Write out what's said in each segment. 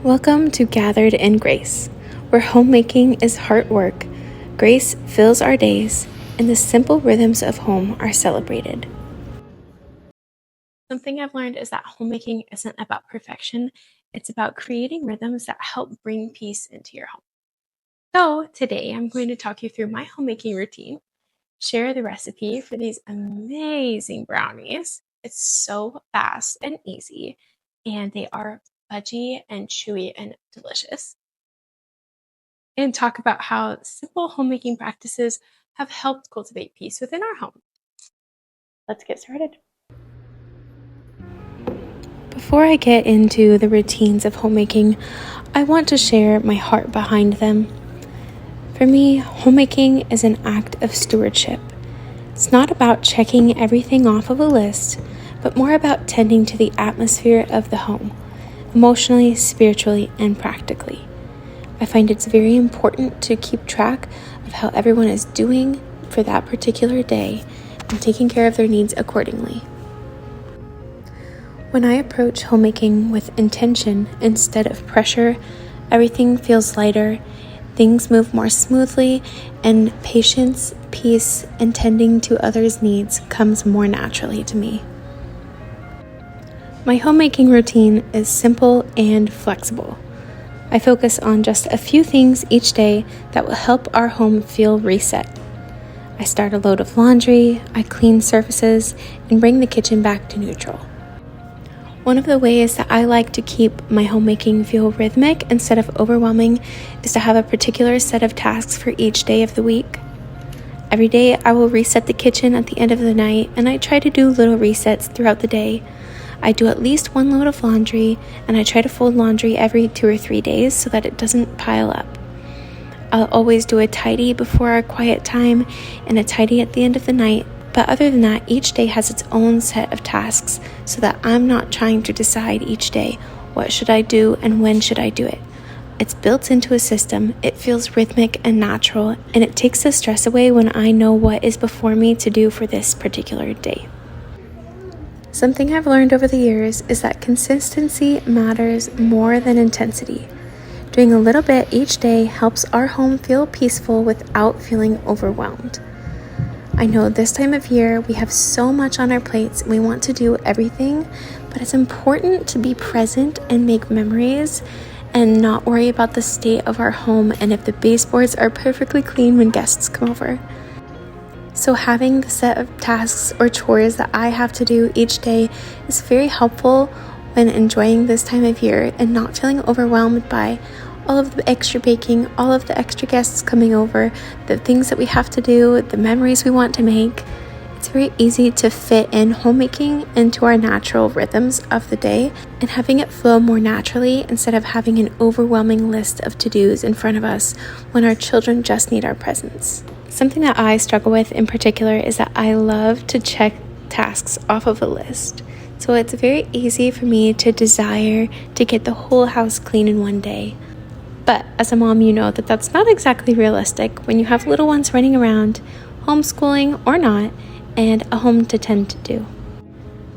Welcome to Gathered in Grace, where homemaking is heart work, grace fills our days, and the simple rhythms of home are celebrated. Something I've learned is that homemaking isn't about perfection, it's about creating rhythms that help bring peace into your home. So today I'm going to talk you through my homemaking routine, share the recipe for these amazing brownies. It's so fast and easy, and they are fudgy and chewy and delicious. And talk about how simple homemaking practices have helped cultivate peace within our home. Let's get started. Before I get into the routines of homemaking, I want to share my heart behind them. For me, homemaking is an act of stewardship. It's not about checking everything off of a list, but more about tending to the atmosphere of the home, emotionally, spiritually, and practically. I find it's very important to keep track of how everyone is doing for that particular day and taking care of their needs accordingly. When I approach homemaking with intention instead of pressure, everything feels lighter, things move more smoothly, and patience, peace, and tending to others' needs comes more naturally to me. My homemaking routine is simple and flexible. I focus on just a few things each day that will help our home feel reset. I start a load of laundry, I clean surfaces, and bring the kitchen back to neutral. One of the ways that I like to keep my homemaking feel rhythmic instead of overwhelming is to have a particular set of tasks for each day of the week. Every day I will reset the kitchen at the end of the night, and I try to do little resets throughout the day. I do at least one load of laundry, and I try to fold laundry every 2 or 3 days so that it doesn't pile up. I'll always do a tidy before our quiet time and a tidy at the end of the night, but other than that, each day has its own set of tasks so that I'm not trying to decide each day what should I do and when should I do it. It's built into a system, it feels rhythmic and natural, and it takes the stress away when I know what is before me to do for this particular day. Something I've learned over the years is that consistency matters more than intensity. Doing a little bit each day helps our home feel peaceful without feeling overwhelmed. I know this time of year we have so much on our plates and we want to do everything, but it's important to be present and make memories and not worry about the state of our home and if the baseboards are perfectly clean when guests come over. So having the set of tasks or chores that I have to do each day is very helpful when enjoying this time of year and not feeling overwhelmed by all of the extra baking, all of the extra guests coming over, the things that we have to do, the memories we want to make. It's very easy to fit in homemaking into our natural rhythms of the day and having it flow more naturally instead of having an overwhelming list of to-dos in front of us when our children just need our presence. Something that I struggle with in particular is that I love to check tasks off of a list. So it's very easy for me to desire to get the whole house clean in one day. But as a mom, you know that that's not exactly realistic when you have little ones running around, homeschooling or not, and a home to tend to do.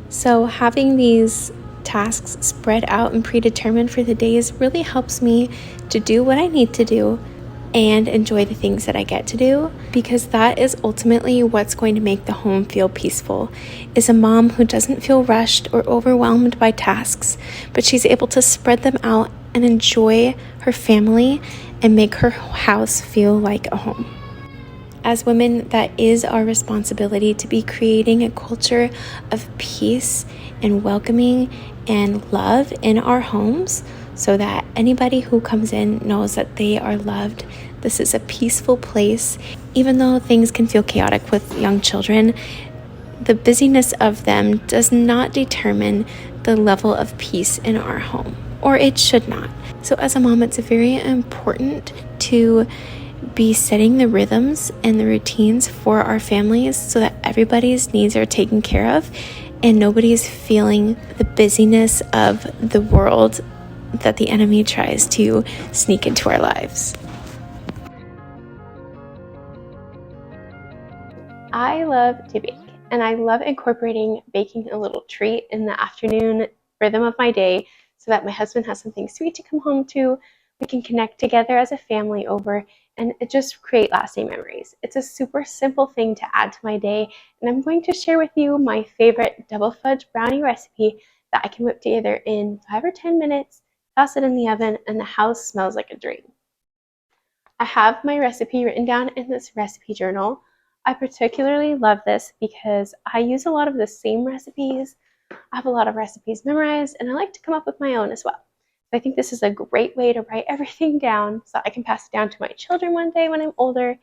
So having these tasks spread out and predetermined for the days really helps me to do what I need to do and enjoy the things that I get to do, because that is ultimately what's going to make the home feel peaceful, is a mom who doesn't feel rushed or overwhelmed by tasks, but she's able to spread them out and enjoy her family and make her house feel like a home. As women, that is our responsibility to be creating a culture of peace and welcoming and love in our homes so that anybody who comes in knows that they are loved. This is a peaceful place. Even though things can feel chaotic with young children, the busyness of them does not determine the level of peace in our home, or it should not. So as a mom, it's very important to be setting the rhythms and the routines for our families so that everybody's needs are taken care of and nobody's feeling the busyness of the world that the enemy tries to sneak into our lives. I love to bake, and I love incorporating baking a little treat in the afternoon rhythm of my day so that my husband has something sweet to come home to. We can connect together as a family over, and it just create lasting memories. It's a super simple thing to add to my day, and I'm going to share with you my favorite double fudge brownie recipe that I can whip together in 5 or 10 minutes, toss it in the oven, and the house smells like a dream. I have my recipe written down in this recipe journal. I particularly love this because I use a lot of the same recipes. I have a lot of recipes memorized, and I like to come up with my own as well. I think this is a great way to write everything down so I can pass it down to my children one day when I'm older,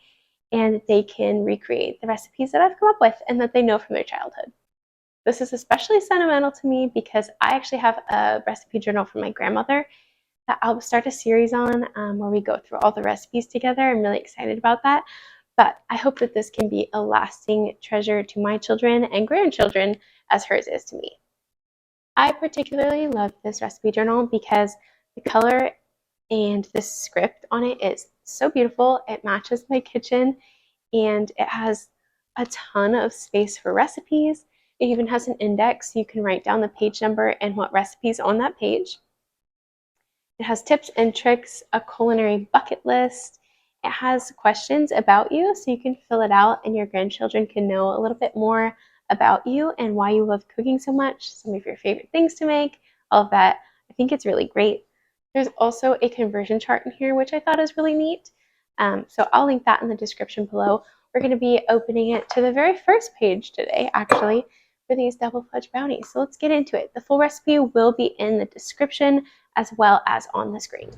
and they can recreate the recipes that I've come up with and that they know from their childhood. This is especially sentimental to me because I actually have a recipe journal from my grandmother that I'll start a series on where we go through all the recipes together. I'm really excited about that. But I hope that this can be a lasting treasure to my children and grandchildren as hers is to me. I particularly love this recipe journal because the color and the script on it is so beautiful. It matches my kitchen, and it has a ton of space for recipes. It even has an index so you can write down the page number and what recipes on that page. It has tips and tricks, a culinary bucket list. It has questions about you so you can fill it out and your grandchildren can know a little bit more about you and why you love cooking so much, some of your favorite things to make, all of that. I think it's really great. There's also a conversion chart in here, which I thought is really neat. So I'll link that in the description below. We're going to be opening it to the very first page today, actually, for these double fudge brownies. So let's get into it. The full recipe will be in the description as well as on the screen.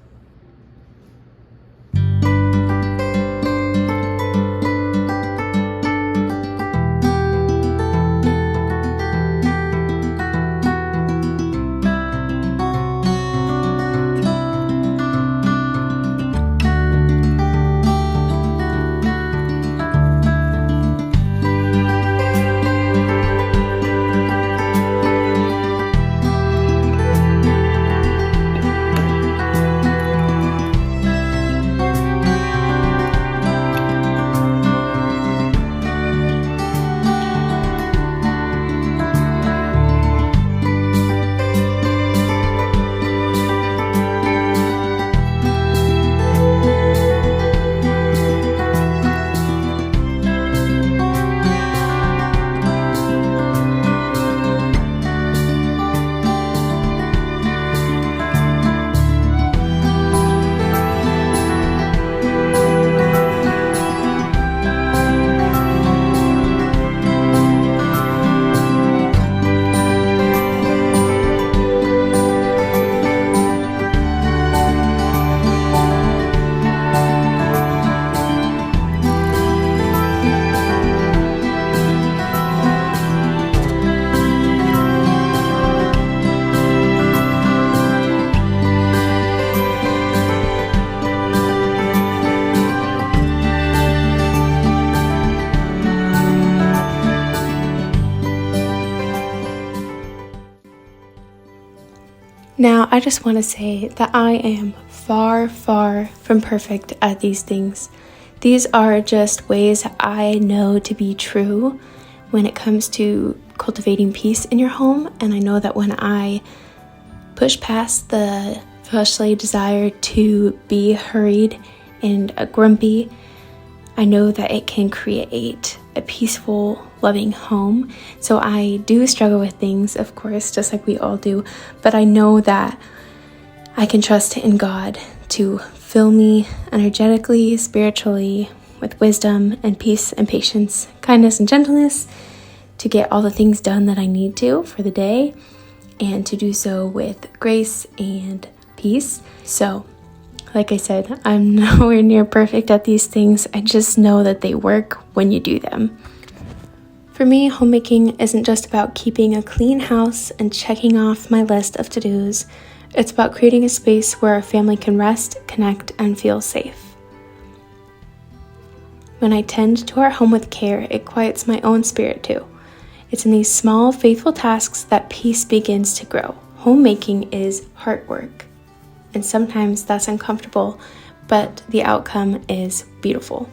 Now, I just want to say that I am far, far from perfect at these things. These are just ways I know to be true when it comes to cultivating peace in your home. And I know that when I push past the fleshly desire to be hurried and grumpy, I know that it can create a peaceful, loving home. So I do struggle with things, of course, just like we all do, but I know that I can trust in God to fill me energetically, spiritually, with wisdom and peace and patience, kindness and gentleness to get all the things done that I need to for the day, and to do so with grace and peace. So like I said, I'm nowhere near perfect at these things. I just know that they work when you do them. For me, homemaking isn't just about keeping a clean house and checking off my list of to-dos. It's about creating a space where our family can rest, connect, and feel safe. When I tend to our home with care, it quiets my own spirit too. It's in these small, faithful tasks that peace begins to grow. Homemaking is heart work. And sometimes that's uncomfortable, but the outcome is beautiful.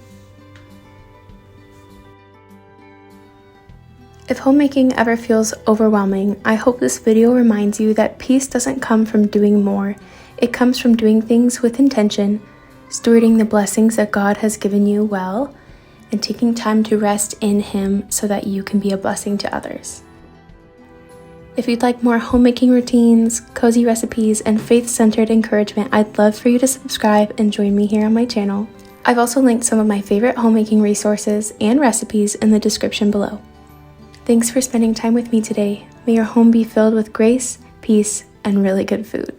If homemaking ever feels overwhelming, I hope this video reminds you that peace doesn't come from doing more. It comes from doing things with intention, stewarding the blessings that God has given you well, and taking time to rest in Him so that you can be a blessing to others. If you'd like more homemaking routines, cozy recipes, and faith-centered encouragement, I'd love for you to subscribe and join me here on my channel. I've also linked some of my favorite homemaking resources and recipes in the description below. Thanks for spending time with me today. May your home be filled with grace, peace, and really good food.